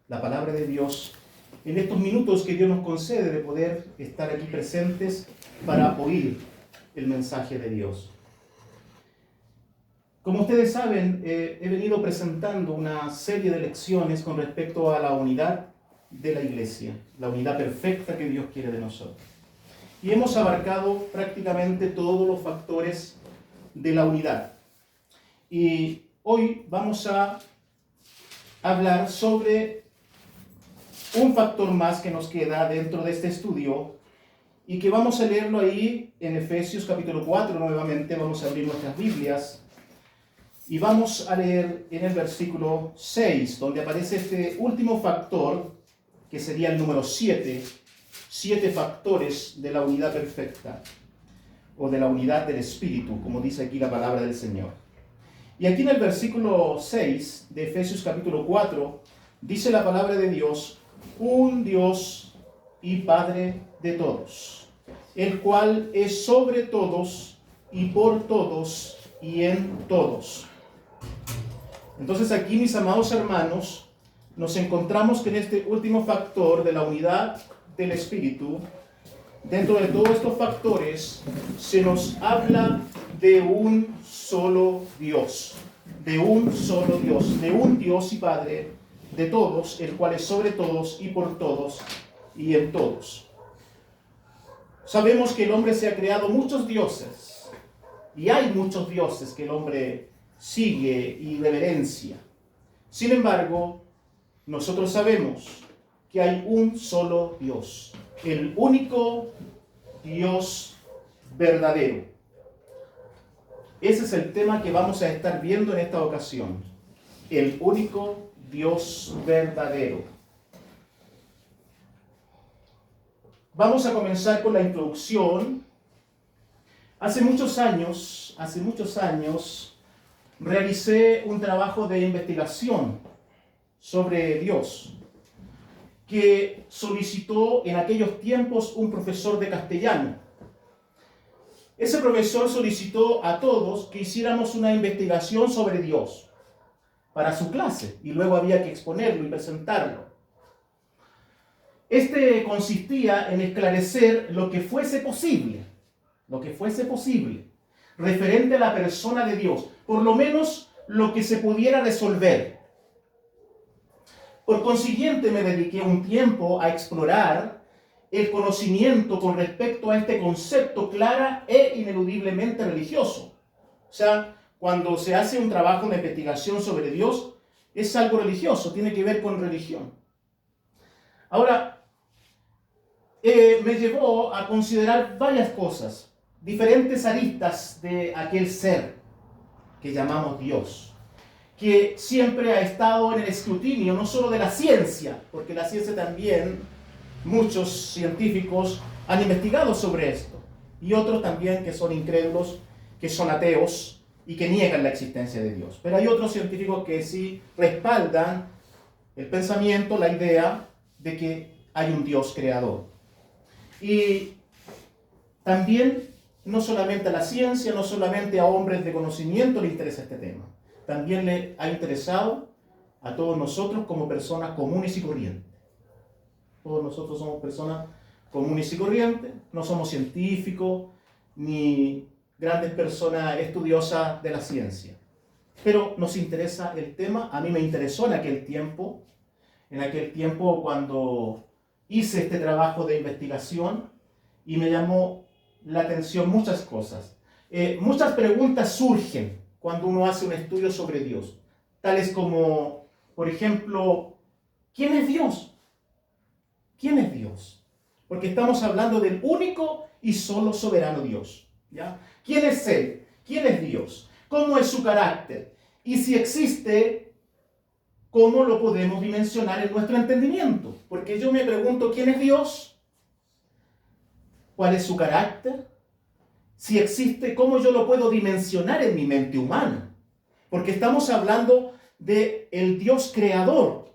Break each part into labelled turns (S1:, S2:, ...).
S1: la palabra de Dios en estos minutos que Dios nos concede de poder estar aquí presentes para oír el mensaje de Dios. Como ustedes saben, he venido presentando una serie de lecciones con respecto a la unidad de la iglesia, la unidad perfecta que Dios quiere de nosotros. Y hemos abarcado prácticamente todos los factores de la unidad. Y hoy vamos a hablar sobre un factor más que nos queda dentro de este estudio y que vamos a leerlo ahí en Efesios capítulo 4 nuevamente. Vamos a abrir nuestras Biblias y vamos a leer en el versículo 6, donde aparece este último factor, que sería el número 7 factores de la unidad perfecta, o de la unidad del Espíritu, como dice aquí la palabra del Señor. Y aquí en el versículo 6 de Efesios capítulo 4, dice la palabra de Dios: un Dios y Padre de todos, el cual es sobre todos y por todos y en todos. Entonces aquí, mis amados hermanos, nos encontramos que en este último factor de la unidad del Espíritu, dentro de todos estos factores, se nos habla de un solo Dios, de un solo Dios, de un Dios y Padre de todos, el cual es sobre todos y por todos y en todos. Sabemos que el hombre se ha creado muchos dioses, y hay muchos dioses que el hombre sigue y reverencia. Sin embargo, nosotros sabemos que hay un solo Dios, el único Dios verdadero. Ese es el tema que vamos a estar viendo en esta ocasión, el único Dios verdadero. Vamos a comenzar con la introducción. Hace muchos años, realicé un trabajo de investigación sobre Dios que solicitó en aquellos tiempos un profesor de castellano. Ese profesor solicitó a todos que hiciéramos una investigación sobre Dios para su clase, y luego había que exponerlo y presentarlo. Este consistía en esclarecer lo que fuese posible, referente a la persona de Dios, por lo menos lo que se pudiera resolver. Por consiguiente, me dediqué un tiempo a explorar el conocimiento con respecto a este concepto clara e ineludiblemente religioso. O sea, cuando se hace un trabajo de investigación sobre Dios, es algo religioso, tiene que ver con religión. Ahora, me llevó a considerar varias cosas, diferentes aristas de aquel ser que llamamos Dios, que siempre ha estado en el escrutinio, no solo de la ciencia, porque la ciencia también, muchos científicos han investigado sobre esto, y otros también que son incrédulos, que son ateos y que niegan la existencia de Dios. Pero hay otros científicos que sí respaldan el pensamiento, la idea de que hay un Dios creador. Y también, no solamente a la ciencia, no solamente a hombres de conocimiento le interesa este tema, también le ha interesado a todos nosotros como personas comunes y corrientes. Todos nosotros somos personas comunes y corrientes, no somos científicos ni grandes personas estudiosas de la ciencia. Pero nos interesa el tema. A mí me interesó en aquel tiempo cuando hice este trabajo de investigación, y me llamó la atención muchas cosas. Muchas preguntas surgen cuando uno hace un estudio sobre Dios, tales como, por ejemplo, ¿quién es Dios? ¿Quién es Dios? Porque estamos hablando del único y solo soberano Dios, ¿ya? ¿Quién es Él? ¿Quién es Dios? ¿Cómo es su carácter? Y si existe, ¿cómo lo podemos dimensionar en nuestro entendimiento? Porque yo me pregunto, ¿quién es Dios? ¿Cuál es su carácter? Si existe, ¿cómo yo lo puedo dimensionar en mi mente humana? Porque estamos hablando del Dios creador,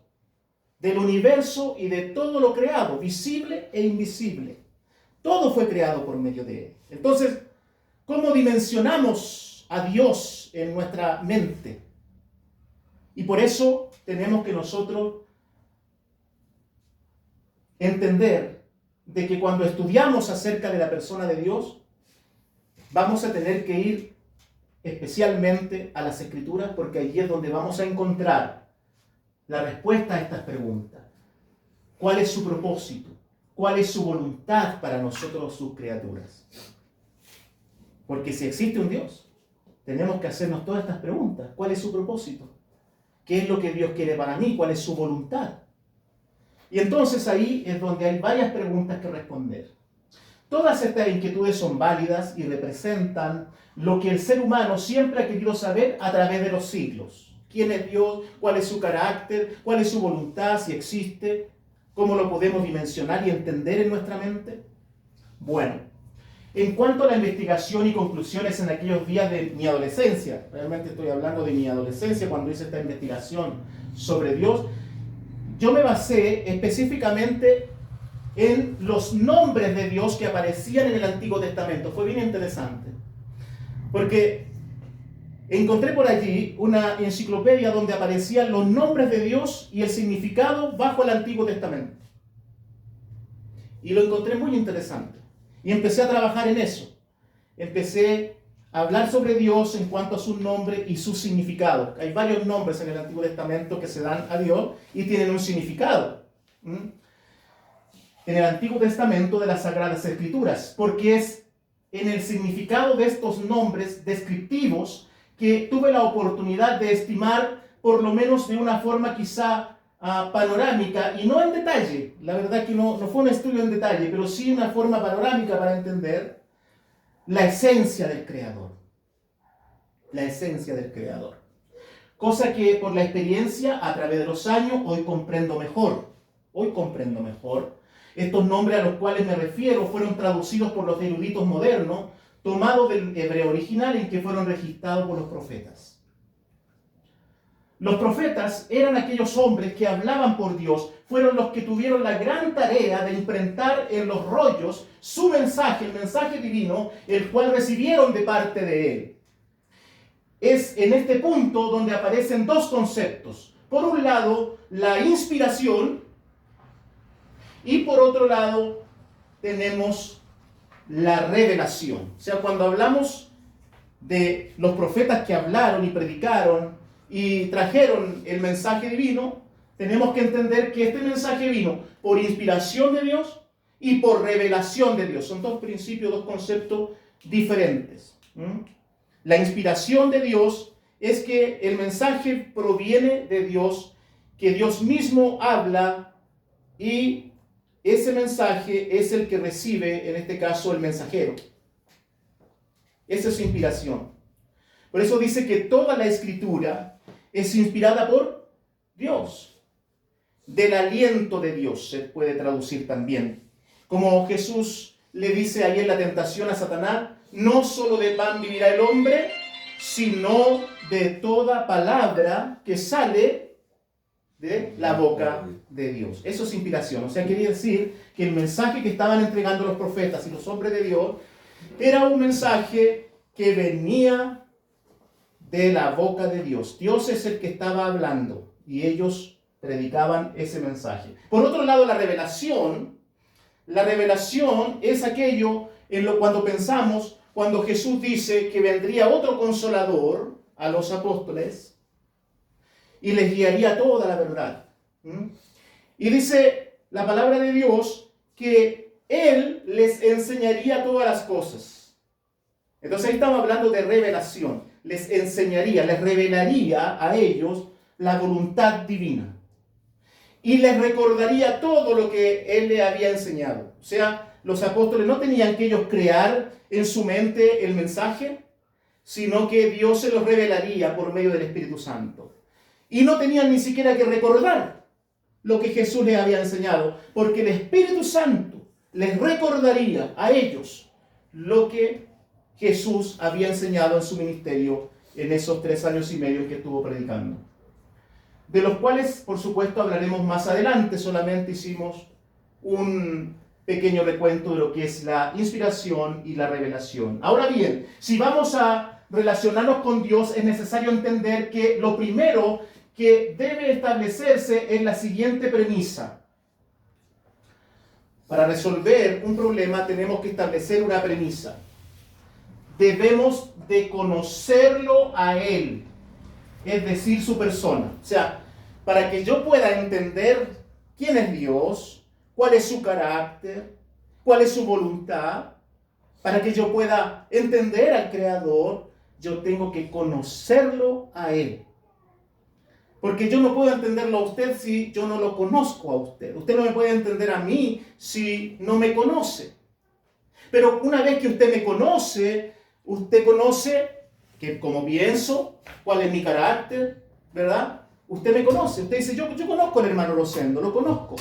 S1: del universo y de todo lo creado, visible e invisible. Todo fue creado por medio de Él. Entonces, ¿cómo dimensionamos a Dios en nuestra mente? Y por eso tenemos que nosotros entender de que cuando estudiamos acerca de la persona de Dios, vamos a tener que ir especialmente a las Escrituras, porque allí es donde vamos a encontrar la respuesta a estas preguntas. ¿Cuál es su propósito? ¿Cuál es su voluntad para nosotros, sus criaturas? Porque si existe un Dios, tenemos que hacernos todas estas preguntas. ¿Cuál es su propósito? ¿Qué es lo que Dios quiere para mí? ¿Cuál es su voluntad? Y entonces ahí es donde hay varias preguntas que responder. Todas estas inquietudes son válidas y representan lo que el ser humano siempre ha querido saber a través de los siglos. ¿Quién es Dios? ¿Cuál es su carácter? ¿Cuál es su voluntad? Si existe, ¿cómo lo podemos dimensionar y entender en nuestra mente? Bueno, en cuanto a la investigación y conclusiones en aquellos días de mi adolescencia, realmente estoy hablando de mi adolescencia cuando hice esta investigación sobre Dios, yo me basé específicamente en los nombres de Dios que aparecían en el Antiguo Testamento. Fue bien interesante, porque encontré por allí una enciclopedia donde aparecían los nombres de Dios y el significado bajo el Antiguo Testamento. Y lo encontré muy interesante. Y empecé a trabajar en eso. Empecé a hablar sobre Dios en cuanto a su nombre y su significado. Hay varios nombres en el Antiguo Testamento que se dan a Dios y tienen un significado. En el Antiguo Testamento de las Sagradas Escrituras, porque es en el significado de estos nombres descriptivos que tuve la oportunidad de estimar, por lo menos de una forma quizá panorámica, y no en detalle. La verdad que no fue un estudio en detalle, pero sí una forma panorámica para entender la esencia del Creador. La esencia del Creador. Cosa que por la experiencia, a través de los años, hoy comprendo mejor. Hoy comprendo mejor. Estos nombres a los cuales me refiero fueron traducidos por los eruditos modernos, tomados del hebreo original en que fueron registrados por los profetas. Los profetas eran aquellos hombres que hablaban por Dios, fueron los que tuvieron la gran tarea de imprentar en los rollos su mensaje, el mensaje divino, el cual recibieron de parte de Él. Es en este punto donde aparecen dos conceptos. Por un lado, la inspiración, y por otro lado, tenemos la revelación. O sea, cuando hablamos de los profetas que hablaron y predicaron y trajeron el mensaje divino, tenemos que entender que este mensaje vino por inspiración de Dios y por revelación de Dios. Son dos principios, dos conceptos diferentes. La inspiración de Dios es que el mensaje proviene de Dios, que Dios mismo habla y ese mensaje es el que recibe, en este caso, el mensajero. Esa es su inspiración. Por eso dice que toda la Escritura es inspirada por Dios. Del aliento de Dios se puede traducir también. Como Jesús le dice ahí en la tentación a Satanás, no solo de pan vivirá el hombre, sino de toda palabra que sale de la boca de Dios. Eso es inspiración. O sea, quería decir que el mensaje que estaban entregando los profetas y los hombres de Dios era un mensaje que venía de la boca de Dios. Dios es el que estaba hablando y ellos predicaban ese mensaje. Por otro lado, la revelación es aquello cuando pensamos, cuando Jesús dice que vendría otro consolador a los apóstoles y les guiaría toda la verdad. Y dice la palabra de Dios que Él les enseñaría todas las cosas. Entonces ahí estamos hablando de revelación. Les enseñaría, les revelaría a ellos la voluntad divina. Y les recordaría todo lo que Él le había enseñado. O sea, los apóstoles no tenían que ellos crear en su mente el mensaje, sino que Dios se los revelaría por medio del Espíritu Santo. Y no tenían ni siquiera que recordar lo que Jesús les había enseñado, porque el Espíritu Santo les recordaría a ellos lo que Jesús había enseñado en su ministerio en esos 3 años y medio que estuvo predicando. De los cuales, por supuesto, hablaremos más adelante. Solamente hicimos un pequeño recuento de lo que es la inspiración y la revelación. Ahora bien, si vamos a relacionarnos con Dios, es necesario entender que lo primero que debe establecerse es la siguiente premisa. Para resolver un problema tenemos que establecer una premisa. Debemos de conocerlo a Él, es decir, su persona. O sea, para que yo pueda entender quién es Dios, cuál es su carácter, cuál es su voluntad, para que yo pueda entender al Creador, yo tengo que conocerlo a Él. Porque yo no puedo entenderlo a usted si yo no lo conozco a usted. Usted no me puede entender a mí si no me conoce. Pero una vez que usted me conoce, usted conoce que cómo pienso, cuál es mi carácter, ¿verdad? Usted me conoce. Usted dice, yo conozco al hermano Rosendo, lo conozco.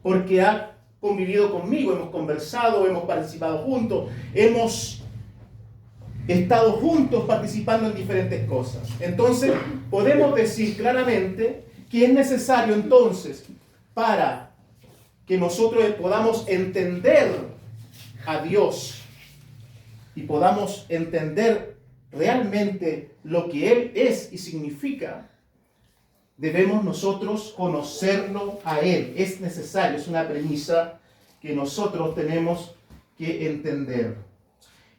S1: Porque ha convivido conmigo, hemos conversado, hemos participado juntos, hemos estado juntos participando en diferentes cosas. Entonces, podemos decir claramente que es necesario entonces para que nosotros podamos entender a Dios y podamos entender realmente lo que Él es y significa, debemos nosotros conocerlo a Él. Es necesario, es una premisa que nosotros tenemos que entender.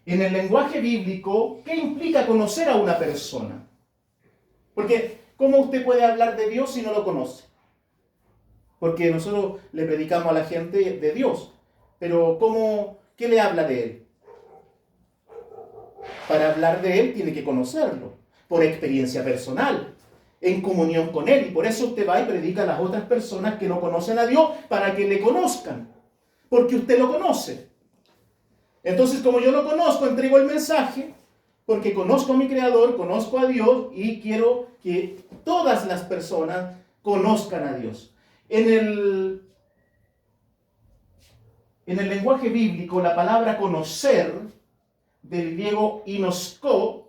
S1: En el lenguaje bíblico, ¿qué implica conocer a una persona? Porque, ¿cómo usted puede hablar de Dios si no lo conoce? Porque nosotros le predicamos a la gente de Dios, pero ¿qué le habla de Él? Para hablar de Él tiene que conocerlo, por experiencia personal, en comunión con Él. Y por eso usted va y predica a las otras personas que no conocen a Dios, para que le conozcan, porque usted lo conoce. Entonces, como yo lo conozco, entrego el mensaje, porque conozco a mi Creador, conozco a Dios, y quiero que todas las personas conozcan a Dios. En el lenguaje bíblico, la palabra conocer, del griego inosko,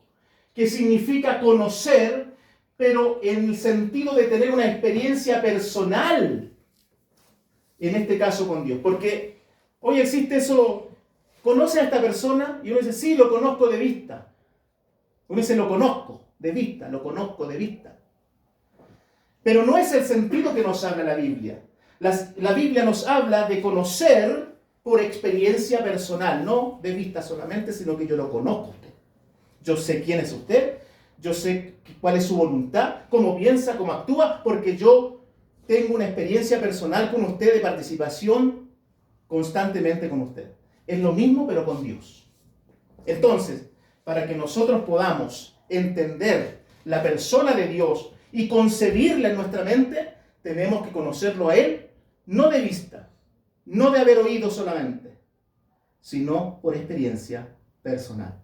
S1: que significa conocer, pero en el sentido de tener una experiencia personal, en este caso con Dios. Porque hoy existe eso, conoce a esta persona, y uno dice, sí, lo conozco de vista. Uno dice, lo conozco de vista, lo conozco de vista. Pero no es el sentido que nos habla la Biblia. La Biblia nos habla de conocer por experiencia personal, no de vista solamente, sino que yo lo conozco a usted. Yo sé quién es usted, yo sé cuál es su voluntad, cómo piensa, cómo actúa, porque yo tengo una experiencia personal con usted de participación constantemente con usted. Es lo mismo, pero con Dios. Entonces, para que nosotros podamos entender la persona de Dios y concebirla en nuestra mente, tenemos que conocerlo a Él, no de vista, no de haber oído solamente, sino por experiencia personal.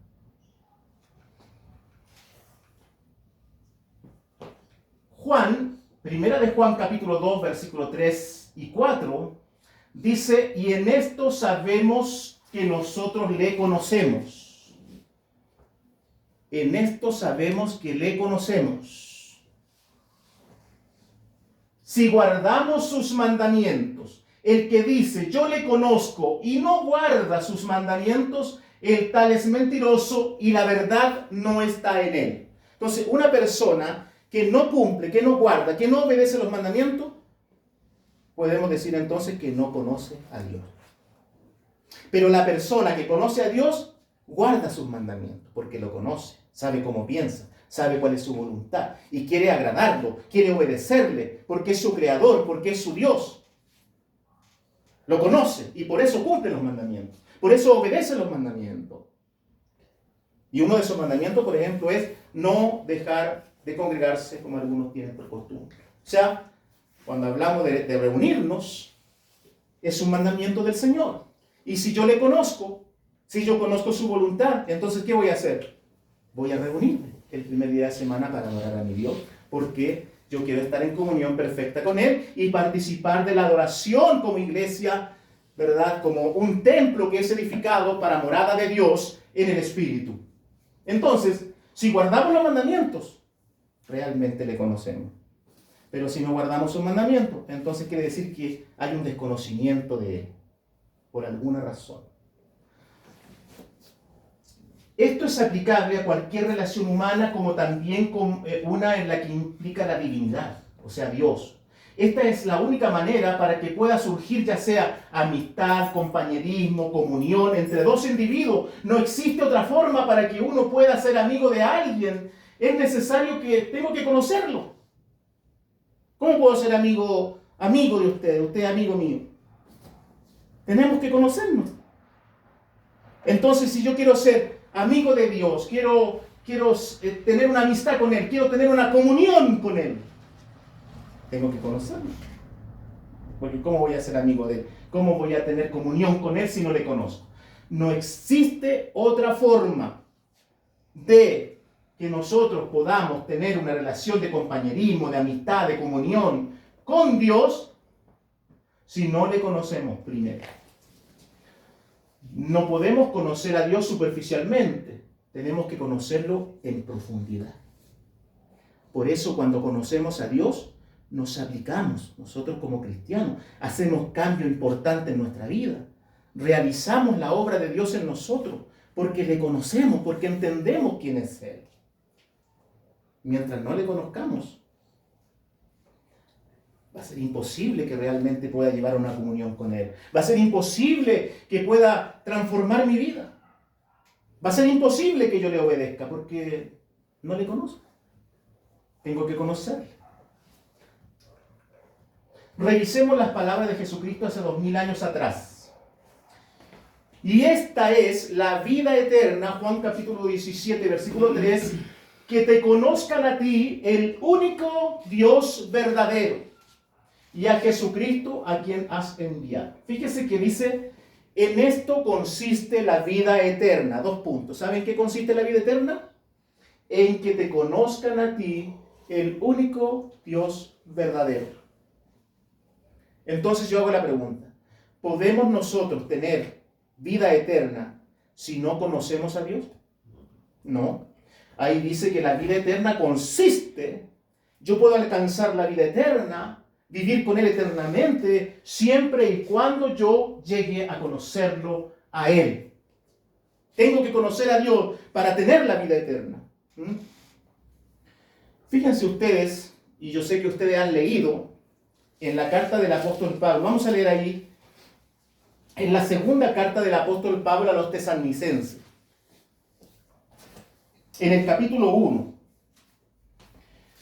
S1: Primera de Juan capítulo 2, versículo 3 y 4, dice, y en esto sabemos que nosotros le conocemos. En esto sabemos que le conocemos. Si guardamos sus mandamientos, el que dice, yo le conozco y no guarda sus mandamientos, el tal es mentiroso y la verdad no está en él. Entonces, una persona que no cumple, que no guarda, que no obedece los mandamientos, podemos decir entonces que no conoce a Dios. Pero la persona que conoce a Dios, guarda sus mandamientos, porque lo conoce, sabe cómo piensa, sabe cuál es su voluntad, y quiere agradarlo, quiere obedecerle, porque es su creador, porque es su Dios. Lo conoce, y por eso cumple los mandamientos, por eso obedece los mandamientos. Y uno de esos mandamientos, por ejemplo, es no dejar de congregarse como algunos tienen por costumbre. O sea, cuando hablamos de reunirnos, es un mandamiento del Señor. Y si yo le conozco, si yo conozco su voluntad, entonces ¿qué voy a hacer? Voy a reunirme el primer día de semana para adorar a mi Dios, porque yo quiero estar en comunión perfecta con Él y participar de la adoración como iglesia, ¿verdad? Como un templo que es edificado para morada de Dios en el Espíritu. Entonces, si guardamos los mandamientos, realmente le conocemos. Pero si no guardamos sus mandamientos, entonces quiere decir que hay un desconocimiento de Él, por alguna razón. Esto es aplicable a cualquier relación humana, como también con una en la que implica la divinidad, o sea, Dios. Esta es la única manera para que pueda surgir ya sea amistad, compañerismo, comunión entre dos individuos. No existe otra forma para que uno pueda ser amigo de alguien. Es necesario tengo que conocerlo. ¿Cómo puedo ser amigo de usted amigo mío? Tenemos que conocernos. Entonces, si yo quiero ser amigo de Dios, quiero tener una amistad con Él, quiero tener una comunión con Él, tengo que conocerlo. Porque ¿cómo voy a ser amigo de Él? ¿Cómo voy a tener comunión con Él si no le conozco? No existe otra forma de que nosotros podamos tener una relación de compañerismo, de amistad, de comunión con Dios si no le conocemos primero. No podemos conocer a Dios superficialmente, tenemos que conocerlo en profundidad. Por eso cuando conocemos a Dios, nos aplicamos, nosotros como cristianos, hacemos cambio importante en nuestra vida. Realizamos la obra de Dios en nosotros, porque le conocemos, porque entendemos quién es Él. Mientras no le conozcamos, va a ser imposible que realmente pueda llevar una comunión con Él. Va a ser imposible que pueda transformar mi vida. Va a ser imposible que yo le obedezca, porque no le conozco. Tengo que conocerle. Revisemos las palabras de Jesucristo hace 2000 años atrás. Y esta es la vida eterna, Juan capítulo 17, versículo 3, que te conozcan a ti, el único Dios verdadero, y a Jesucristo a quien has enviado. Fíjese que dice, en esto consiste la vida eterna. 2 puntos. ¿Saben qué consiste la vida eterna? En que te conozcan a ti, el único Dios verdadero. Entonces yo hago la pregunta, ¿podemos nosotros tener vida eterna si no conocemos a Dios? No. Ahí dice que la vida eterna consiste, yo puedo alcanzar la vida eterna, vivir con Él eternamente, siempre y cuando yo llegue a conocerlo a Él. Tengo que conocer a Dios para tener la vida eterna. Fíjense ustedes, y yo sé que ustedes han leído en la carta del apóstol Pablo, vamos a leer ahí, en la segunda carta del apóstol Pablo a los tesalonicenses, en el capítulo 1,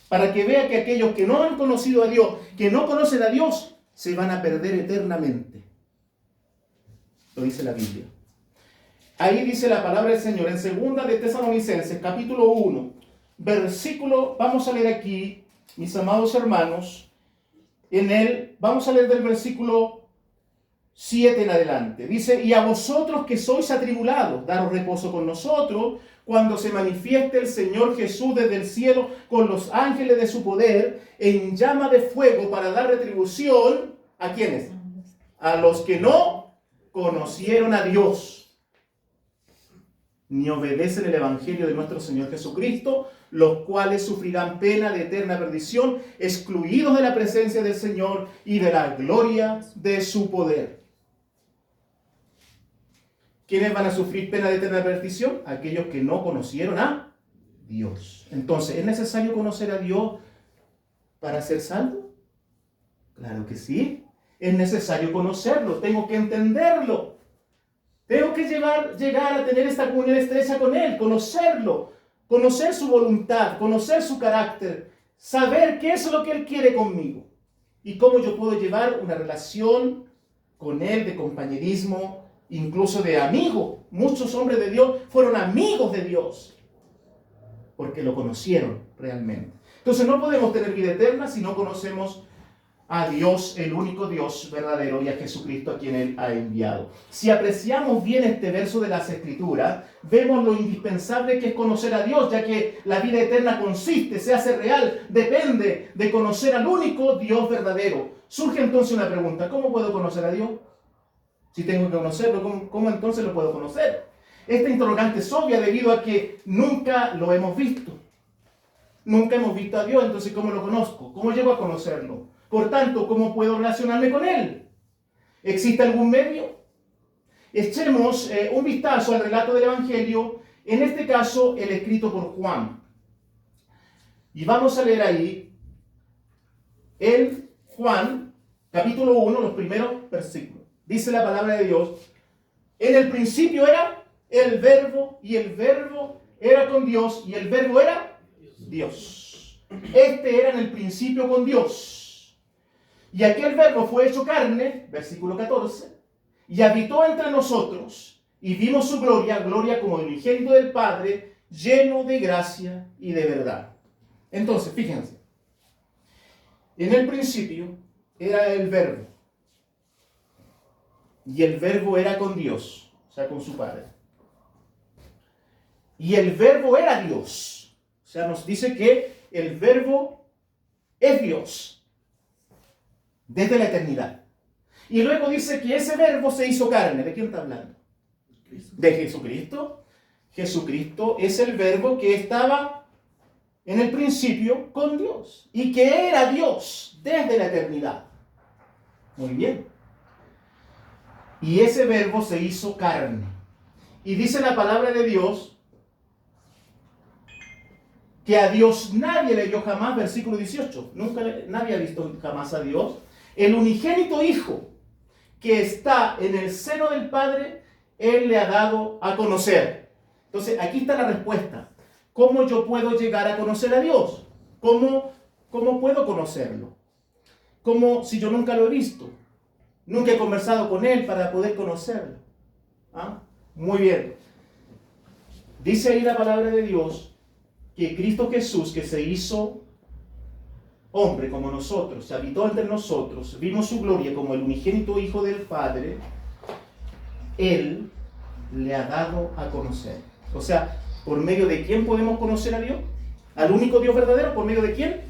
S1: para que vea que aquellos que no han conocido a Dios, que no conocen a Dios, se van a perder eternamente. Lo dice la Biblia. Ahí dice la palabra del Señor, en segunda de Tesalonicenses, capítulo 1, versículo, vamos a leer aquí, mis amados hermanos, vamos a leer del versículo 7 en adelante. Dice, y a vosotros que sois atribulados, daros reposo con nosotros, cuando se manifieste el Señor Jesús desde el cielo con los ángeles de su poder, en llama de fuego para dar retribución, ¿a quiénes? A los que no conocieron a Dios, ni obedecen el evangelio de nuestro Señor Jesucristo, los cuales sufrirán pena de eterna perdición, excluidos de la presencia del Señor y de la gloria de su poder. ¿Quiénes van a sufrir pena de eterna perdición? Aquellos que no conocieron a Dios. Entonces, ¿es necesario conocer a Dios para ser salvo? Claro que sí. Es necesario conocerlo, tengo que entenderlo. Tengo que llegar a tener esta comunión estrecha con Él, conocerlo, conocer su voluntad, conocer su carácter, saber qué es lo que Él quiere conmigo y cómo yo puedo llevar una relación con Él de compañerismo, incluso de amigo. Muchos hombres de Dios fueron amigos de Dios porque lo conocieron realmente. Entonces no podemos tener vida eterna si no conocemos a Dios, el único Dios verdadero, y a Jesucristo a quien Él ha enviado. Si apreciamos bien este verso de las Escrituras, vemos lo indispensable que es conocer a Dios, ya que la vida eterna consiste, se hace real, depende de conocer al único Dios verdadero. Surge entonces una pregunta, ¿cómo puedo conocer a Dios? Si tengo que conocerlo, ¿cómo entonces lo puedo conocer? Esta interrogante es obvia debido a que nunca lo hemos visto. Nunca hemos visto a Dios, entonces ¿cómo lo conozco? ¿Cómo llego a conocerlo? Por tanto, ¿cómo puedo relacionarme con Él? ¿Existe algún medio? Echemos un vistazo al relato del Evangelio, en este caso el escrito por Juan. Y vamos a leer ahí en Juan, capítulo 1, los primeros versículos. Dice la palabra de Dios: en el principio era el verbo, y el verbo era con Dios, y el verbo era Dios. Este era en el principio con Dios. Y aquel verbo fue hecho carne, versículo 14, y habitó entre nosotros, y vimos su gloria, gloria como el unigénito del Padre, lleno de gracia y de verdad. Entonces, fíjense, en el principio era el verbo, y el verbo era con Dios, o sea, con su Padre. Y el verbo era Dios, o sea, nos dice que el verbo es Dios desde la eternidad. Y luego dice que ese verbo se hizo carne. ¿De quién está hablando? De Jesucristo. Jesucristo es el verbo que estaba en el principio con Dios y que era Dios desde la eternidad. Muy bien. Y ese verbo se hizo carne. Y dice la palabra de Dios que a Dios nadie le vio jamás, versículo 18. Nadie ha visto jamás a Dios. El unigénito Hijo que está en el seno del Padre, Él le ha dado a conocer. Entonces, aquí está la respuesta. ¿Cómo yo puedo llegar a conocer a Dios? ¿Cómo puedo conocerlo? ¿Cómo si yo nunca lo he visto? Nunca he conversado con Él para poder conocerlo. ¿Ah? Muy bien. Dice ahí la palabra de Dios que Cristo Jesús, que se hizo hombre como nosotros, se habitó entre nosotros, vimos su gloria como el unigénito Hijo del Padre, Él le ha dado a conocer. O sea, ¿por medio de quién podemos conocer a Dios? Al único Dios verdadero, ¿por medio de quién?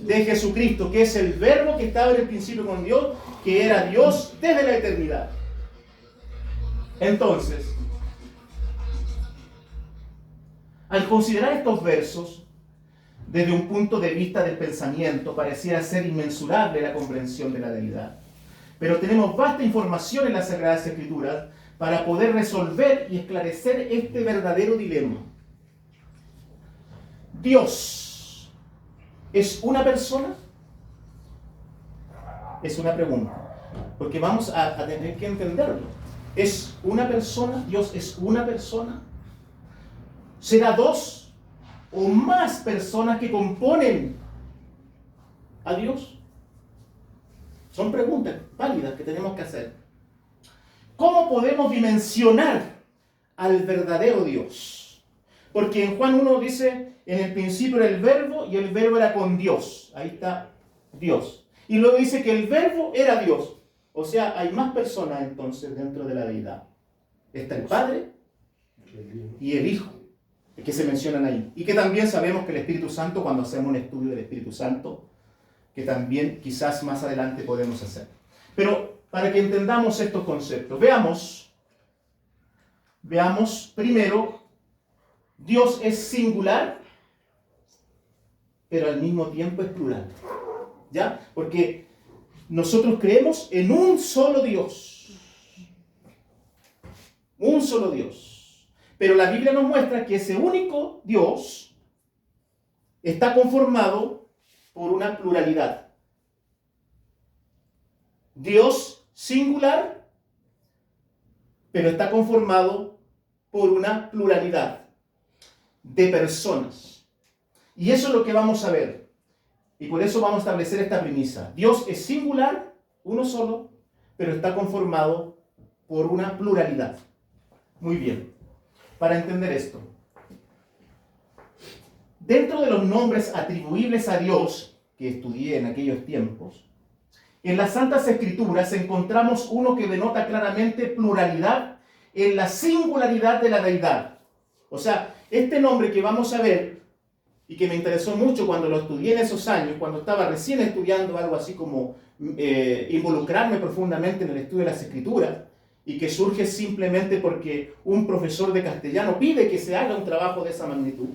S1: De Jesucristo, que es el verbo que estaba en el principio con Dios, que era Dios desde la eternidad. Entonces, al considerar estos versos, desde un punto de vista del pensamiento, pareciera ser inmensurable la comprensión de la deidad. Pero tenemos vasta información en las Sagradas Escrituras para poder resolver y esclarecer este verdadero dilema. ¿Dios es una persona? Es una pregunta, porque vamos a tener que entenderlo. ¿Es una persona? ¿Dios es una persona? ¿Será dos o más personas que componen a Dios? Son preguntas válidas que tenemos que hacer. ¿Cómo podemos dimensionar al verdadero Dios? Porque en Juan 1 dice, en el principio era el verbo y el verbo era con Dios. Ahí está Dios. Y luego dice que el verbo era Dios. O sea, hay más personas entonces dentro de la deidad. Está el Padre y el Hijo, que se mencionan ahí. Y que también sabemos que el Espíritu Santo, cuando hacemos un estudio del Espíritu Santo, que también quizás más adelante podemos hacer. Pero para que entendamos estos conceptos, veamos primero, Dios es singular, pero al mismo tiempo es plural. ¿Ya? Porque nosotros creemos en un solo Dios. Un solo Dios. Pero la Biblia nos muestra que ese único Dios está conformado por una pluralidad. Dios singular, pero está conformado por una pluralidad de personas. Y eso es lo que vamos a ver. Y por eso vamos a establecer esta premisa. Dios es singular, uno solo, pero está conformado por una pluralidad. Muy bien. Para entender esto, dentro de los nombres atribuibles a Dios, que estudié en aquellos tiempos, en las Santas Escrituras encontramos uno que denota claramente pluralidad en la singularidad de la deidad. O sea, este nombre que vamos a ver, y que me interesó mucho cuando lo estudié en esos años, cuando estaba recién estudiando algo así como involucrarme profundamente en el estudio de las Escrituras, y que surge simplemente porque un profesor de castellano pide que se haga un trabajo de esa magnitud.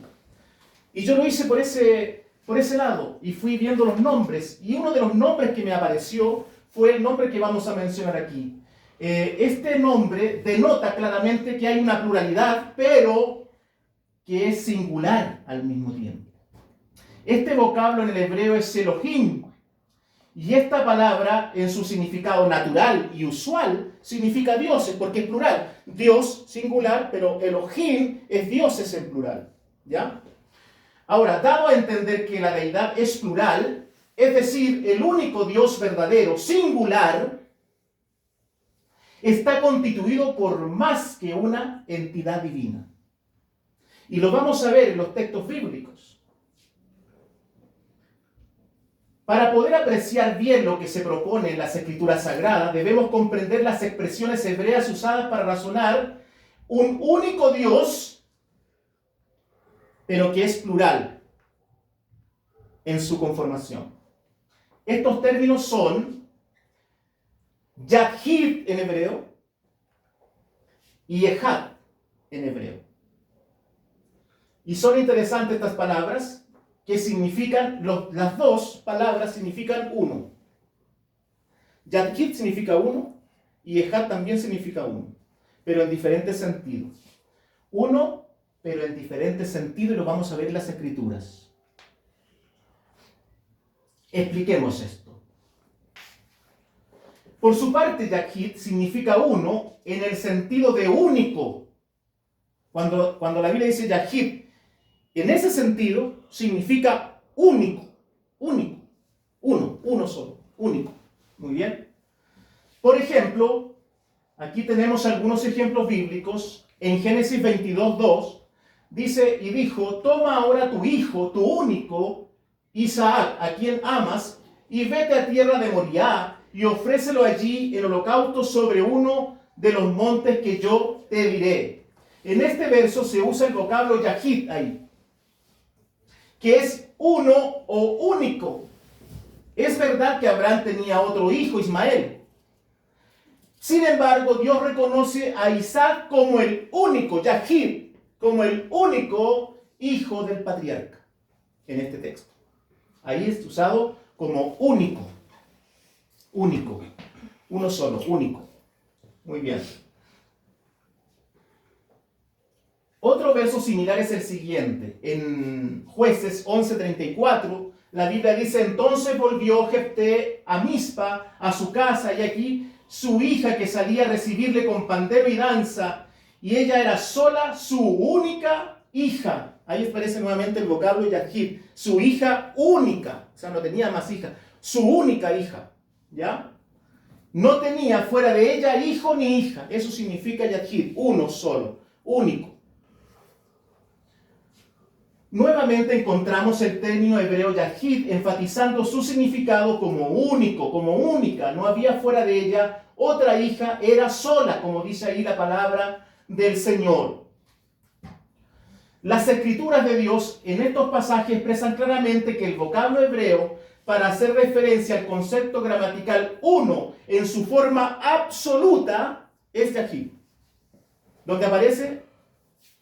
S1: Y yo lo hice por ese lado, y fui viendo los nombres, y uno de los nombres que me apareció fue el nombre que vamos a mencionar aquí. Este nombre denota claramente que hay una pluralidad, pero que es singular al mismo tiempo. Este vocablo en el hebreo es Elohim, Y esta palabra, en su significado natural y usual, significa dioses, porque es plural. Dios singular, pero Elohim es dioses en plural. ¿Ya? Ahora, dado a entender que la deidad es plural, es decir, el único Dios verdadero, singular, está constituido por más que una entidad divina. Y lo vamos a ver en los textos bíblicos. Para poder apreciar bien lo que se propone en las Escrituras Sagradas, debemos comprender las expresiones hebreas usadas para razonar un único Dios, pero que es plural en su conformación. Estos términos son Yahid en hebreo y Ejad en hebreo. Y son interesantes estas palabras que significan, las dos palabras significan uno. Yahid significa uno y Ejad también significa uno, pero en diferentes sentidos. Uno, pero en diferentes sentidos, y lo vamos a ver en las Escrituras. Expliquemos esto. Por su parte, Yahid significa uno en el sentido de único. Cuando la Biblia dice Yahid, en ese sentido significa único, único, uno solo, único. Muy bien. Por ejemplo, aquí tenemos algunos ejemplos bíblicos. En Génesis 22:2 dice, y dijo, toma ahora tu hijo, tu único, Isaac, a quien amas, y vete a tierra de Moriah, y ofrécelo allí en holocausto sobre uno de los montes que yo te diré. En este verso se usa el vocablo Yahid ahí, que es uno o único. Es verdad que Abraham tenía otro hijo, Ismael. Sin embargo, Dios reconoce a Isaac como el único, Yahid, como el único hijo del patriarca en este texto. Ahí es usado como único. Único. Uno solo, único. Muy bien. Otro verso similar es el siguiente. En Jueces 11:34, la Biblia dice, entonces volvió Jefté a Mizpa, a su casa, y aquí su hija que salía a recibirle con pandero y danza, y ella era sola, su única hija. Ahí aparece nuevamente el vocablo Yahid, su hija única, o sea, no tenía más hijas, su única hija, ¿ya? No tenía fuera de ella hijo ni hija, eso significa Yahid, uno solo, único. Nuevamente encontramos el término hebreo Yahid enfatizando su significado como único, como única, no había fuera de ella otra hija, era sola, como dice ahí la palabra del Señor. Las Escrituras de Dios en estos pasajes expresan claramente que el vocablo hebreo para hacer referencia al concepto gramatical uno en su forma absoluta es Yahid. Donde aparece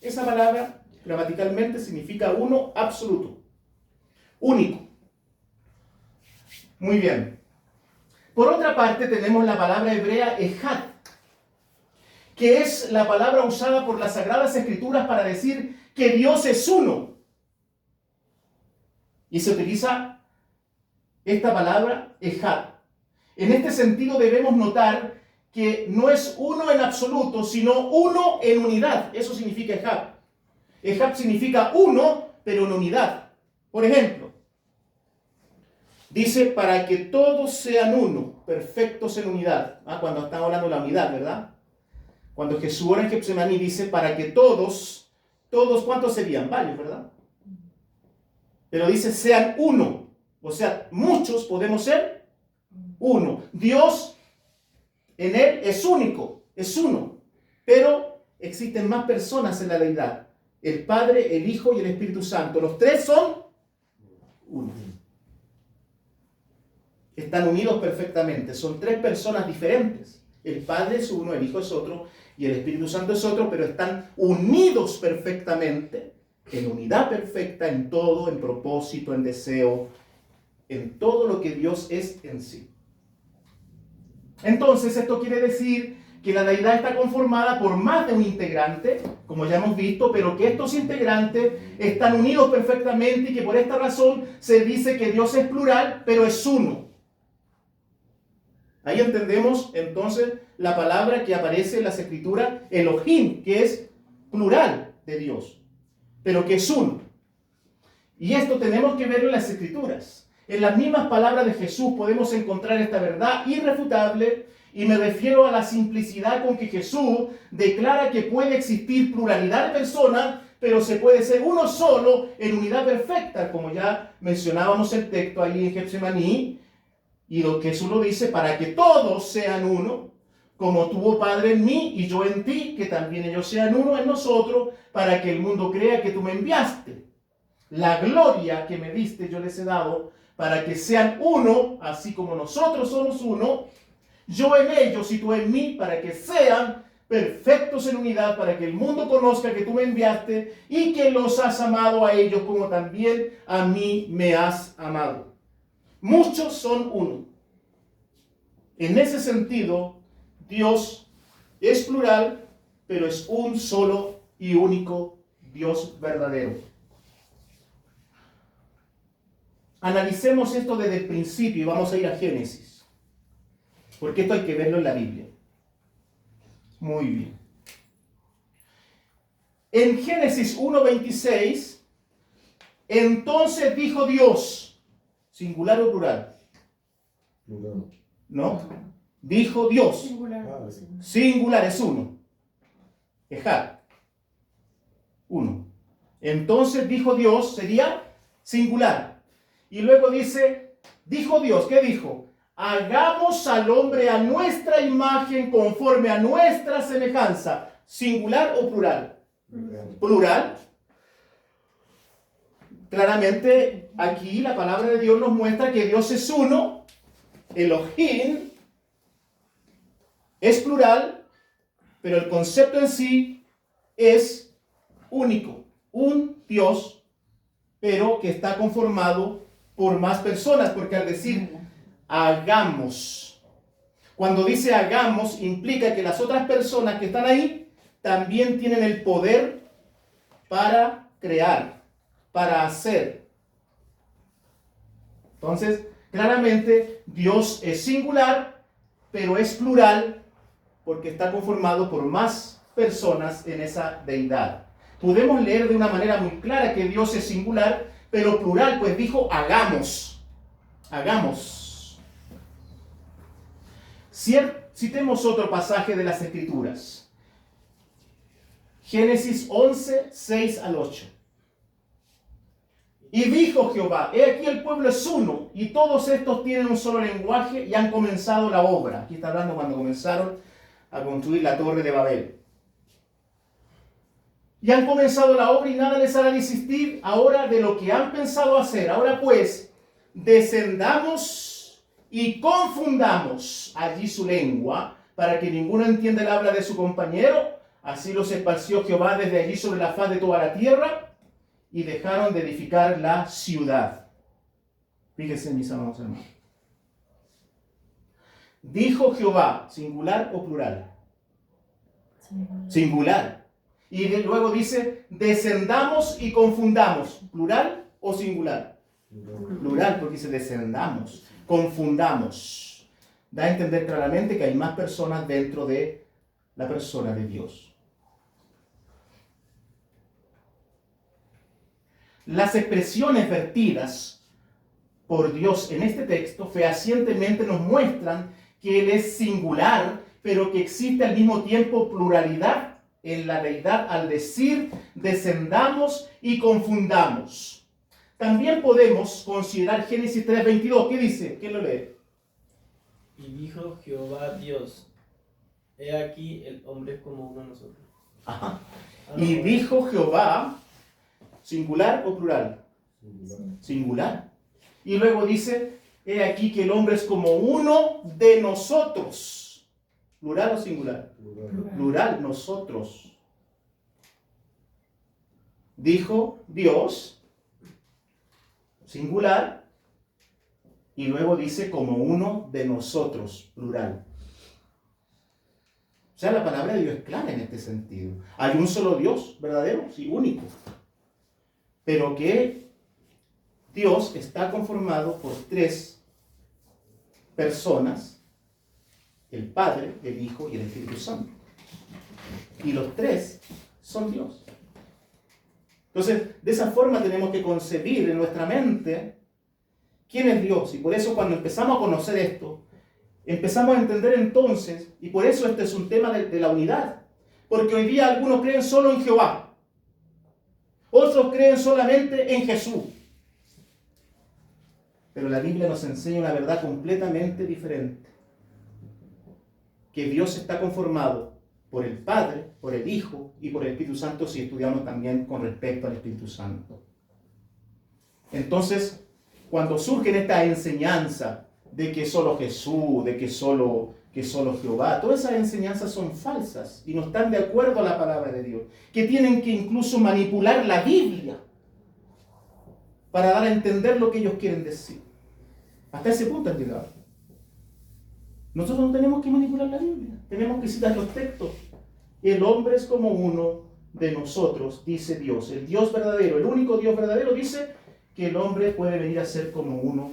S1: esa palabra gramaticalmente significa uno absoluto, único. Muy bien. Por otra parte tenemos la palabra hebrea Ejad, que es la palabra usada por las Sagradas Escrituras para decir que Dios es uno. Y se utiliza esta palabra Ejad. En este sentido debemos notar que no es uno en absoluto, sino uno en unidad. Eso significa Ejad. Ejad significa uno, pero en unidad. Por ejemplo, dice para que todos sean uno, perfectos en unidad. Cuando estamos hablando de la unidad, ¿verdad? Cuando Jesús ora en Getsemaní dice para que todos, ¿cuántos serían? Varios, ¿verdad? Pero dice sean uno. O sea, muchos podemos ser uno. Dios en Él es único, es uno. Pero existen más personas en la deidad. El Padre, el Hijo y el Espíritu Santo. Los tres son uno. Están unidos perfectamente. Son tres personas diferentes. El Padre es uno, el Hijo es otro y el Espíritu Santo es otro, pero están unidos perfectamente, en unidad perfecta, en todo, en propósito, en deseo, en todo lo que Dios es en sí. Entonces, esto quiere decir que la deidad está conformada por más de un integrante, como ya hemos visto, pero que estos integrantes están unidos perfectamente y que por esta razón se dice que Dios es plural, pero es uno. Ahí entendemos entonces la palabra que aparece en las escrituras, Elohim, que es plural de Dios, pero que es uno. Y esto tenemos que verlo en las escrituras. En las mismas palabras de Jesús podemos encontrar esta verdad irrefutable, y me refiero a la simplicidad con que Jesús declara que puede existir pluralidad de personas, pero se puede ser uno solo en unidad perfecta, como ya mencionábamos el texto ahí en Getsemaní, y lo que Jesús lo dice, para que todos sean uno, como tú, oh Padre, en mí y yo en ti, que también ellos sean uno en nosotros, para que el mundo crea que tú me enviaste. La gloria que me diste yo les he dado, para que sean uno, así como nosotros somos uno, yo en ellos y tú en mí, para que sean perfectos en unidad, para que el mundo conozca que tú me enviaste y que los has amado a ellos como también a mí me has amado. Muchos son uno. En ese sentido, Dios es plural, pero es un solo y único Dios verdadero. Analicemos esto desde el principio y vamos a ir a Génesis, porque esto hay que verlo en la Biblia. Muy bien. En Génesis 1:26, entonces dijo Dios, singular o plural. ¿No? Dijo Dios. Singular es uno. Ejad. Uno. Entonces dijo Dios, sería singular. Y luego dice, dijo Dios, ¿qué dijo? Hagamos al hombre a nuestra imagen conforme a nuestra semejanza. ¿Singular o plural? Plural. Claramente aquí la palabra de Dios nos muestra que Dios es uno. Elohim es plural, pero el concepto en sí es único. Un Dios, pero que está conformado por más personas, porque al decir hagamos, cuando dice hagamos, implica que las otras personas que están ahí también tienen el poder para crear, para hacer. Entonces, claramente Dios es singular, pero es plural porque está conformado por más personas en esa deidad. Podemos leer de una manera muy clara que Dios es singular, pero plural, pues dijo hagamos. Hagamos. Citemos otro pasaje de las Escrituras. Génesis 11, 6 al 8. Y dijo Jehová, he aquí el pueblo es uno, y todos estos tienen un solo lenguaje y han comenzado la obra. Aquí está hablando cuando comenzaron a construir la torre de Babel. Y han comenzado la obra y nada les hará desistir ahora de lo que han pensado hacer. Ahora pues, descendamos y confundamos allí su lengua, para que ninguno entienda el habla de su compañero. Así los esparció Jehová desde allí sobre la faz de toda la tierra, y dejaron de edificar la ciudad. Fíjense, mis amados hermanos. Dijo Jehová, ¿singular o plural? Singular. Y luego dice, descendamos y confundamos. ¿Plural o singular? Plural, porque dice descendamos, confundamos. Da a entender claramente que hay más personas dentro de la persona de Dios. Las expresiones vertidas por Dios en este texto fehacientemente nos muestran que Él es singular, pero que existe al mismo tiempo pluralidad en la deidad al decir descendamos y confundamos. También podemos considerar Génesis 3:22. ¿Qué dice? ¿Quién lo lee?
S2: Y dijo Jehová Dios, he aquí el hombre es como uno de nosotros.
S1: Ajá. Y dijo Jehová, ¿singular o plural? Singular. Y luego dice, he aquí que el hombre es como uno de nosotros. ¿Plural o singular? Plural, nosotros. Dijo Dios, singular, y luego dice como uno de nosotros, plural. O sea, la palabra de Dios es clara en este sentido. Hay un solo Dios, verdadero, sí, único. Pero que Dios está conformado por tres personas el Padre, el Hijo y el Espíritu Santo. Y los tres son Dios. Entonces, de esa forma tenemos que concebir en nuestra mente quién es Dios. Y por eso cuando empezamos a conocer esto, empezamos a entender entonces, y por eso este es un tema de la unidad. Porque hoy día algunos creen solo en Jehová. Otros creen solamente en Jesús. Pero la Biblia nos enseña una verdad completamente diferente. Que Dios está conformado por el Padre, por el Hijo y por el Espíritu Santo, si estudiamos también con respecto al Espíritu Santo. Entonces, cuando surge esta enseñanza de que solo Jesús, de que solo Jehová, todas esas enseñanzas son falsas y no están de acuerdo a la palabra de Dios, que tienen que incluso manipular la Biblia para dar a entender lo que ellos quieren decir. Hasta ese punto han llegado. Nosotros no tenemos que manipular la Biblia, tenemos que citar los textos. El hombre es como uno de nosotros, dice Dios. El Dios verdadero, el único Dios verdadero, dice que el hombre puede venir a ser como uno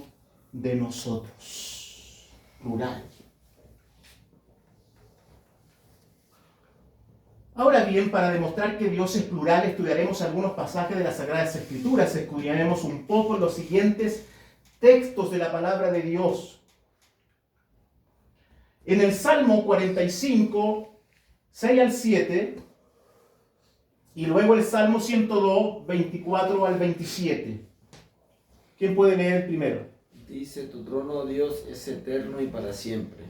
S1: de nosotros. Plural. Ahora bien, para demostrar que Dios es plural, estudiaremos algunos pasajes de las Sagradas Escrituras. Estudiaremos un poco los siguientes textos de la palabra de Dios. En el Salmo 45, 6 al 7, y luego el Salmo 102, 24 al 27. ¿Quién puede leer primero?
S3: Dice: tu trono, oh Dios, es eterno y para siempre.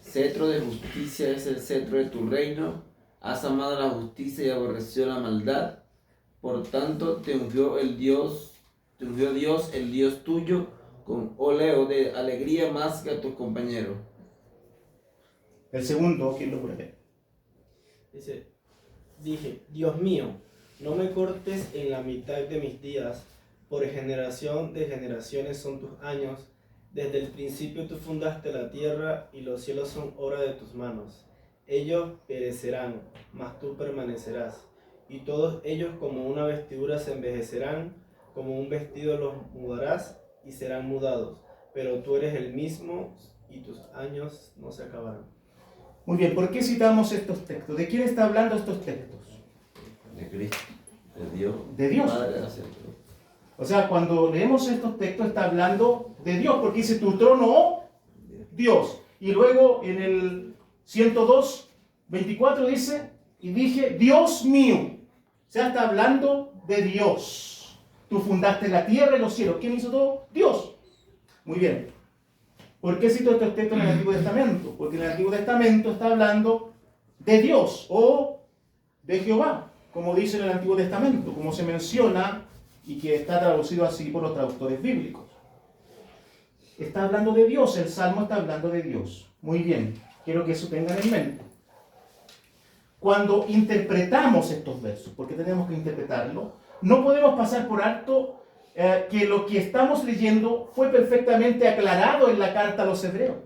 S3: Cetro de justicia es el cetro de tu reino. Has amado la justicia y aborrecido la maldad. Por tanto, te ungió Dios, el Dios tuyo, con óleo de alegría más que a tus compañeros.
S1: El segundo, ¿quién lo puede leer?
S2: Dije, Dios mío, no me cortes en la mitad de mis días, por generación de generaciones son tus años. Desde el principio tú fundaste la tierra y los cielos son obra de tus manos. Ellos perecerán, mas tú permanecerás, y todos ellos como una vestidura se envejecerán, como un vestido los mudarás y serán mudados, pero tú eres el mismo y tus años no se acabarán.
S1: Muy bien, ¿por qué citamos estos textos? ¿De quién está hablando estos textos?
S3: De Cristo, de Dios.
S1: De Dios.
S3: Padre hacia Dios.
S1: O sea, cuando leemos estos textos está hablando de Dios, porque dice tu trono, oh Dios. Y luego en el 102, 24 dice, y dije, Dios mío. O sea, está hablando de Dios. Tú fundaste la tierra y los cielos. ¿Quién hizo todo? Dios. Muy bien. ¿Por qué cito estos textos en el Antiguo Testamento? Porque en el Antiguo Testamento está hablando de Dios o de Jehová, como dice en el Antiguo Testamento, como se menciona y que está traducido así por los traductores bíblicos. Está hablando de Dios, el Salmo está hablando de Dios. Muy bien, quiero que eso tengan en mente. Cuando interpretamos estos versos, porque tenemos que interpretarlo, no podemos pasar por alto que lo que estamos leyendo fue perfectamente aclarado en la carta a los hebreos.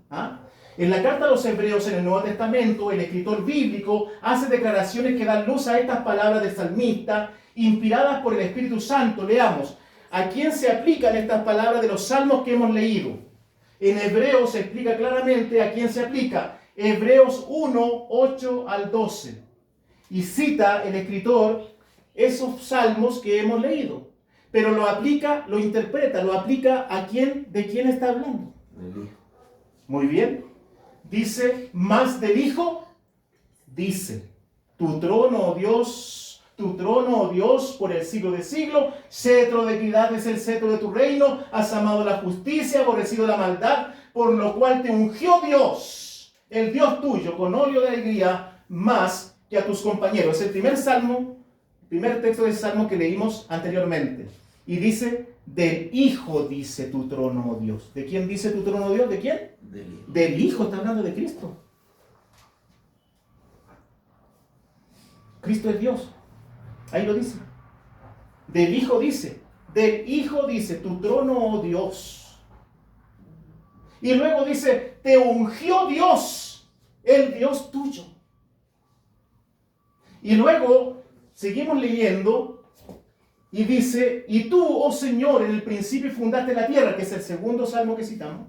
S1: ¿Ah? En la carta a los hebreos, en el Nuevo Testamento, el escritor bíblico hace declaraciones que dan luz a estas palabras del salmista, inspiradas por el Espíritu Santo. Leamos, ¿a quién se aplican estas palabras de los salmos que hemos leído? En Hebreos se explica claramente a quién se aplica. Hebreos 1, 8 al 12. Y cita el escritor esos salmos que hemos leído. Pero lo aplica, lo interpreta, lo aplica a quién, de quién está hablando. Muy bien. Dice, más del Hijo, dice, tu trono, oh Dios, por el siglo de siglo, cetro de equidad es el cetro de tu reino, has amado la justicia, aborrecido la maldad, por lo cual te ungió Dios, el Dios tuyo, con óleo de alegría, más que a tus compañeros. Es el primer salmo, el primer texto del salmo que leímos anteriormente. Y dice, del Hijo dice tu trono, oh Dios. ¿De quién dice tu trono, oh Dios? ¿De quién?
S3: Del Hijo.
S1: Del Hijo, está hablando de Cristo. Cristo es Dios. Ahí lo dice. Del Hijo dice. Del Hijo dice, tu trono, oh Dios. Y luego dice, te ungió Dios, el Dios tuyo. Y luego seguimos leyendo. Y dice, y tú, oh Señor, en el principio fundaste la tierra, que es el segundo salmo que citamos.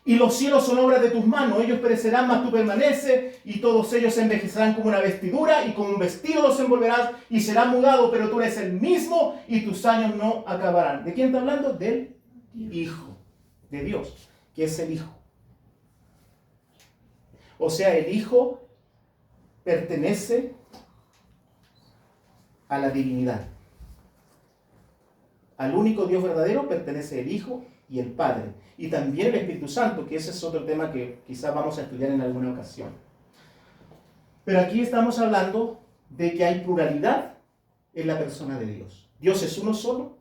S1: Y los cielos son obras de tus manos, ellos perecerán, mas tú permaneces, y todos ellos se envejecerán como una vestidura, y como un vestido los envolverás, y serán mudados, pero tú eres el mismo, y tus años no acabarán. ¿De quién está hablando? Del Hijo, de Dios, que es el Hijo. O sea, el Hijo pertenece a la divinidad. Al único Dios verdadero pertenece el Hijo y el Padre. Y también el Espíritu Santo, que ese es otro tema que quizás vamos a estudiar en alguna ocasión. Pero aquí estamos hablando de que hay pluralidad en la persona de Dios. Dios es uno solo,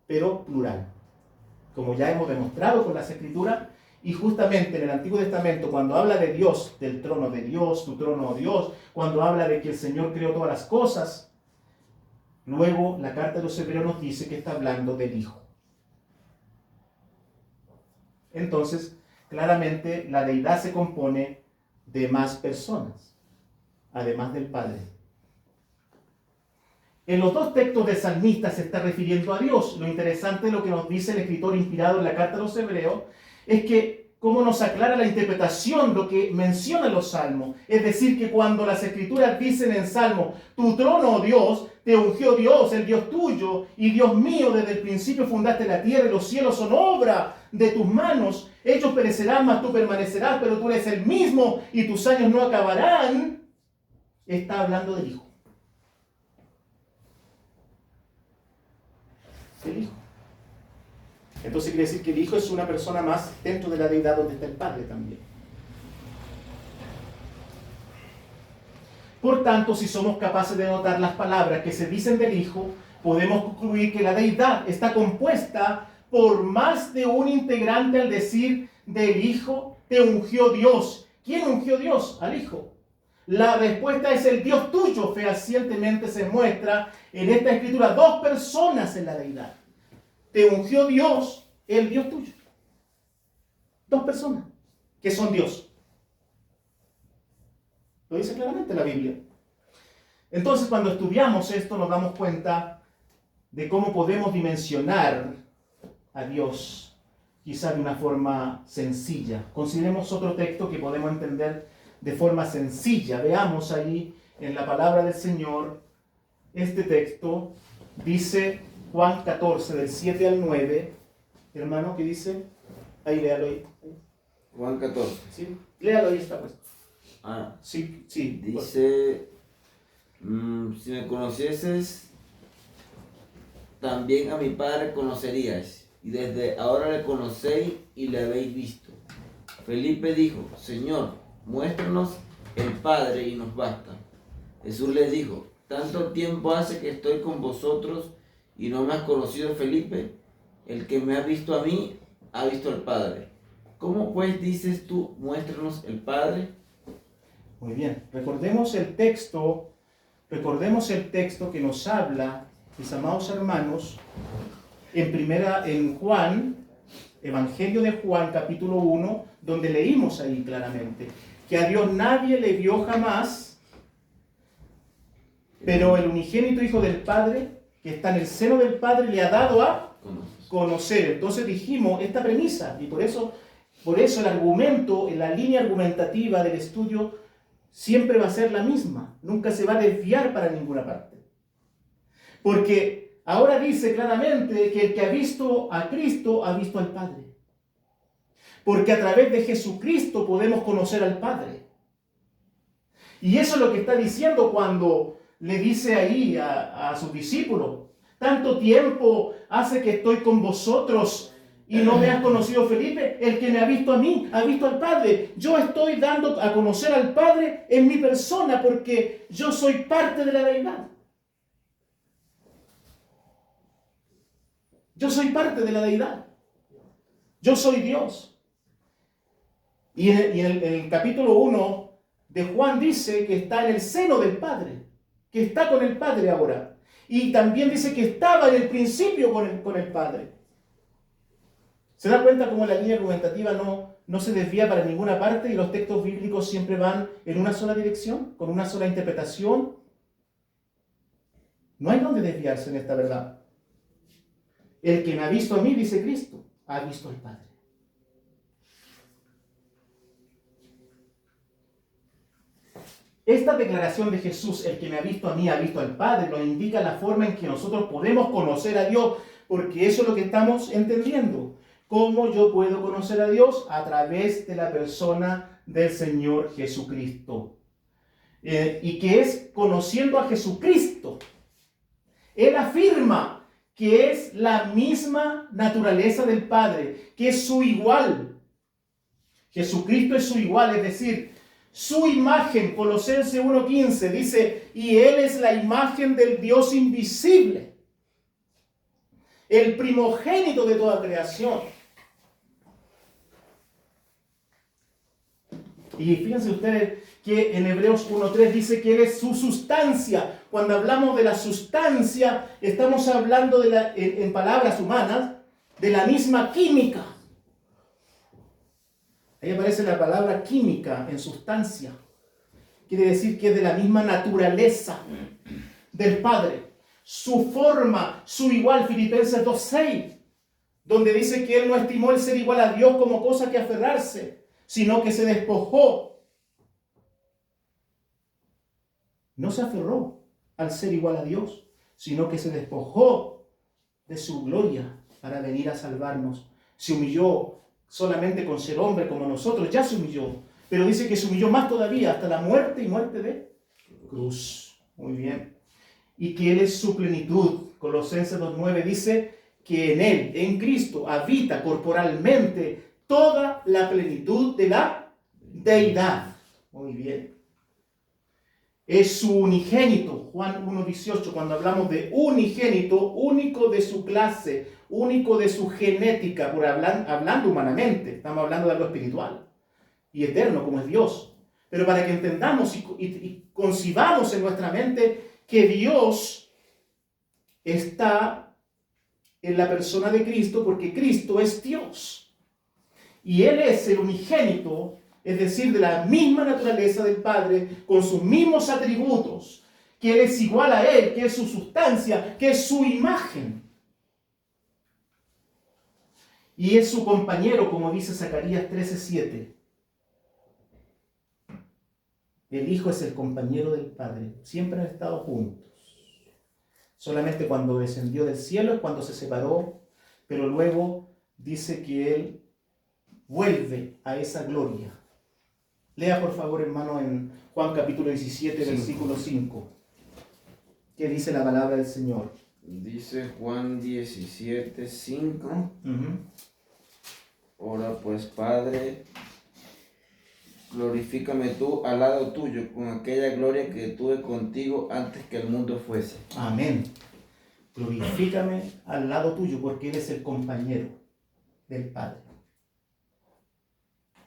S1: pero plural. Como ya hemos demostrado con las Escrituras, y justamente en el Antiguo Testamento, cuando habla de Dios, del trono de Dios, tu trono, oh Dios, cuando habla de que el Señor creó todas las cosas, luego la carta de los Hebreos nos dice que está hablando del Hijo. Entonces, claramente la deidad se compone de más personas, además del Padre. En los dos textos del salmista se está refiriendo a Dios. Lo interesante de lo que nos dice el escritor inspirado en la carta de los Hebreos es que cómo nos aclara la interpretación lo que mencionan los salmos. Es decir, que cuando las escrituras dicen en Salmo, tu trono, oh Dios, te ungió Dios, el Dios tuyo, y Dios mío, desde el principio fundaste la tierra y los cielos son obra de tus manos. Ellos perecerán, mas tú permanecerás, pero tú eres el mismo y tus años no acabarán. Está hablando del Hijo. El Hijo. Entonces quiere decir que el Hijo es una persona más dentro de la deidad donde está el Padre también. Por tanto, si somos capaces de notar las palabras que se dicen del Hijo, podemos concluir que la deidad está compuesta por más de un integrante al decir del Hijo, te ungió Dios. ¿Quién ungió Dios? Al Hijo. La respuesta es el Dios tuyo. Fehacientemente se muestra en esta escritura dos personas en la deidad. Te ungió Dios, el Dios tuyo. Dos personas que son Dios. Lo dice claramente la Biblia. Entonces, cuando estudiamos esto, nos damos cuenta de cómo podemos dimensionar a Dios, quizá de una forma sencilla. Consideremos otro texto que podemos entender de forma sencilla. Veamos ahí en la palabra del Señor, este texto dice Juan 14, del 7 al 9. Hermano, ¿qué dice? Ahí, léalo ahí.
S3: Juan 14.
S1: ¿Sí? Léalo ahí, está puesto.
S3: Sí,
S1: sí.
S3: Dice, si me conocieses, también a mi Padre conoceríais, y desde ahora le conocéis y le habéis visto. Felipe dijo, Señor, muéstranos el Padre y nos basta. Jesús le dijo, ¿tanto tiempo hace que estoy con vosotros y no me has conocido, Felipe? El que me ha visto a mí, ha visto al Padre. ¿Cómo pues dices tú, muéstranos el Padre?
S1: Muy bien, recordemos el texto que nos habla, mis amados hermanos, en Juan, Evangelio de Juan, capítulo 1, donde leímos ahí claramente, que a Dios nadie le vio jamás, pero el unigénito Hijo del Padre, que está en el seno del Padre, le ha dado a conocer. Entonces dijimos esta premisa, y por eso el argumento, la línea argumentativa del estudio siempre va a ser la misma, nunca se va a desviar para ninguna parte. Porque ahora dice claramente que el que ha visto a Cristo ha visto al Padre. Porque a través de Jesucristo podemos conocer al Padre. Y eso es lo que está diciendo cuando le dice ahí a sus discípulos, tanto tiempo hace que estoy con vosotros y no me has conocido, Felipe. El que me ha visto a mí, ha visto al Padre. Yo estoy dando a conocer al Padre en mi persona porque yo soy parte de la deidad. Yo soy parte de la deidad. Yo soy Dios. Y en el capítulo 1 de Juan dice que está en el seno del Padre, que está con el Padre ahora. Y también dice que estaba en el principio con el Padre. ¿Se da cuenta cómo la línea argumentativa no se desvía para ninguna parte y los textos bíblicos siempre van en una sola dirección, con una sola interpretación? No hay donde desviarse en esta verdad. El que me ha visto a mí, dice Cristo, ha visto al Padre. Esta declaración de Jesús, el que me ha visto a mí, ha visto al Padre, nos indica la forma en que nosotros podemos conocer a Dios, porque eso es lo que estamos entendiendo. ¿Cómo yo puedo conocer a Dios? A través de la persona del Señor Jesucristo. Y que es conociendo a Jesucristo. Él afirma que es la misma naturaleza del Padre, que es su igual. Jesucristo es su igual, es decir, su imagen. Colosenses 1:15 dice, y Él es la imagen del Dios invisible, el primogénito de toda creación. Y fíjense ustedes que en Hebreos 1:3 dice que Él es su sustancia. Cuando hablamos de la sustancia, estamos hablando en palabras humanas, de la misma química. Ahí aparece la palabra química en sustancia. Quiere decir que es de la misma naturaleza del Padre. Su forma, su igual, Filipenses 2:6, donde dice que Él no estimó el ser igual a Dios como cosa que aferrarse, sino que se despojó. No se aferró al ser igual a Dios, sino que se despojó de su gloria para venir a salvarnos. Se humilló solamente con ser hombre como nosotros, ya se humilló. Pero dice que se humilló más todavía, hasta la muerte y muerte de cruz. Muy bien. Y que Él es su plenitud. Colosenses 2:9 dice que en Él, en Cristo, habita corporalmente toda la plenitud de la deidad. Muy bien. Es su unigénito. Juan 1:18, cuando hablamos de unigénito, único de su clase, único de su genética, hablando humanamente, estamos hablando de algo espiritual y eterno como es Dios. Pero para que entendamos y concibamos en nuestra mente que Dios está en la persona de Cristo, porque Cristo es Dios. Y Él es el unigénito, es decir, de la misma naturaleza del Padre, con sus mismos atributos, que Él es igual a Él, que es su sustancia, que es su imagen. Y es su compañero, como dice Zacarías 13:7. El Hijo es el compañero del Padre. Siempre han estado juntos. Solamente cuando descendió del cielo es cuando se separó, pero luego dice que Él vuelve a esa gloria. Lea por favor, hermano, en Juan capítulo 17, versículo 5. ¿Qué dice la palabra del Señor?
S3: Dice Juan 17:5. Ora pues, Padre, glorifícame tú al lado tuyo con aquella gloria que tuve contigo antes que el mundo fuese.
S1: Amén. Glorifícame al lado tuyo, porque Él es el compañero del Padre.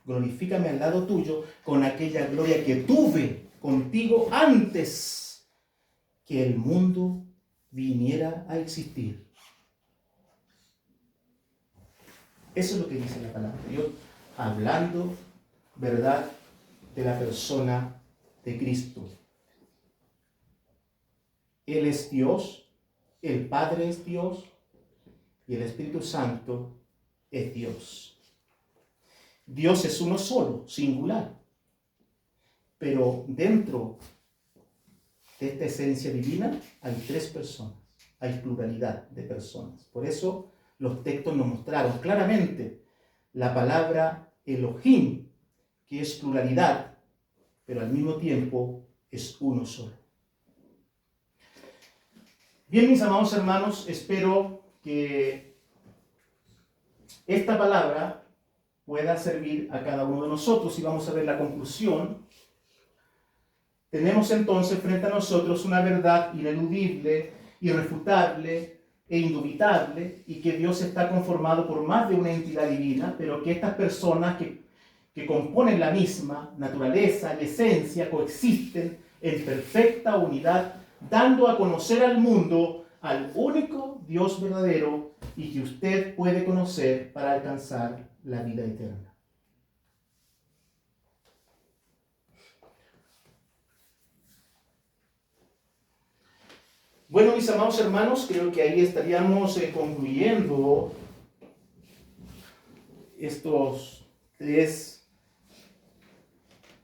S1: Glorifícame al lado tuyo con aquella gloria que tuve contigo antes que el mundo viniera a existir. Eso es lo que dice la palabra de Dios, hablando, ¿verdad?, de la persona de Cristo. Él es Dios, el Padre es Dios y el Espíritu Santo es Dios. Dios es uno solo, singular, pero dentro de esta esencia divina hay tres personas, hay pluralidad de personas. Por eso los textos nos mostraron claramente la palabra Elohim, que es pluralidad, pero al mismo tiempo es uno solo. Bien, mis amados hermanos, espero que esta palabra pueda servir a cada uno de nosotros y vamos a ver la conclusión. Tenemos entonces frente a nosotros una verdad ineludible, irrefutable e indubitable, y que Dios está conformado por más de una entidad divina, pero que estas personas que componen la misma naturaleza y esencia coexisten en perfecta unidad, dando a conocer al mundo al único Dios verdadero y que usted puede conocer para alcanzar la vida eterna. Bueno, mis amados hermanos, creo que ahí estaríamos concluyendo estos tres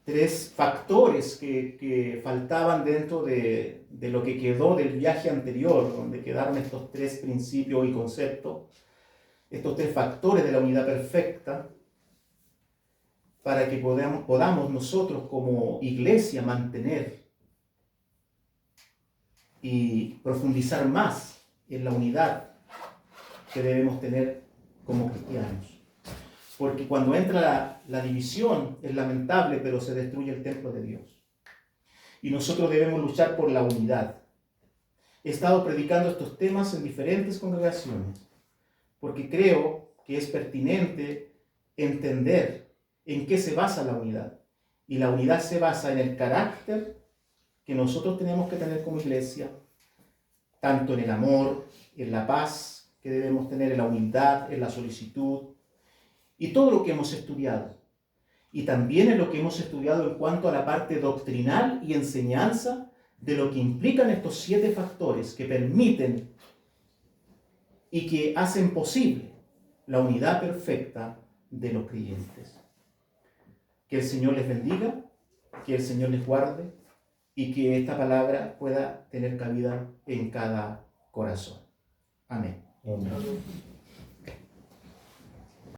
S1: tres factores que faltaban dentro de lo que quedó del viaje anterior, donde quedaron estos tres principios y conceptos, estos tres factores de la unidad perfecta, para que podamos nosotros como iglesia mantener y profundizar más en la unidad que debemos tener como cristianos. Porque cuando entra la división es lamentable, pero se destruye el templo de Dios. Y nosotros debemos luchar por la unidad. He estado predicando estos temas en diferentes congregaciones, porque creo que es pertinente entender en qué se basa la unidad. Y la unidad se basa en el carácter que nosotros tenemos que tener como iglesia, tanto en el amor, en la paz que debemos tener, en la humildad, en la solicitud, y todo lo que hemos estudiado. Y también en lo que hemos estudiado en cuanto a la parte doctrinal y enseñanza de lo que implican estos 7 factores que permiten y que hacen posible la unidad perfecta de los creyentes. Que el Señor les bendiga, que el Señor les guarde y que esta palabra pueda tener cabida en cada corazón. Amén.
S4: Amén.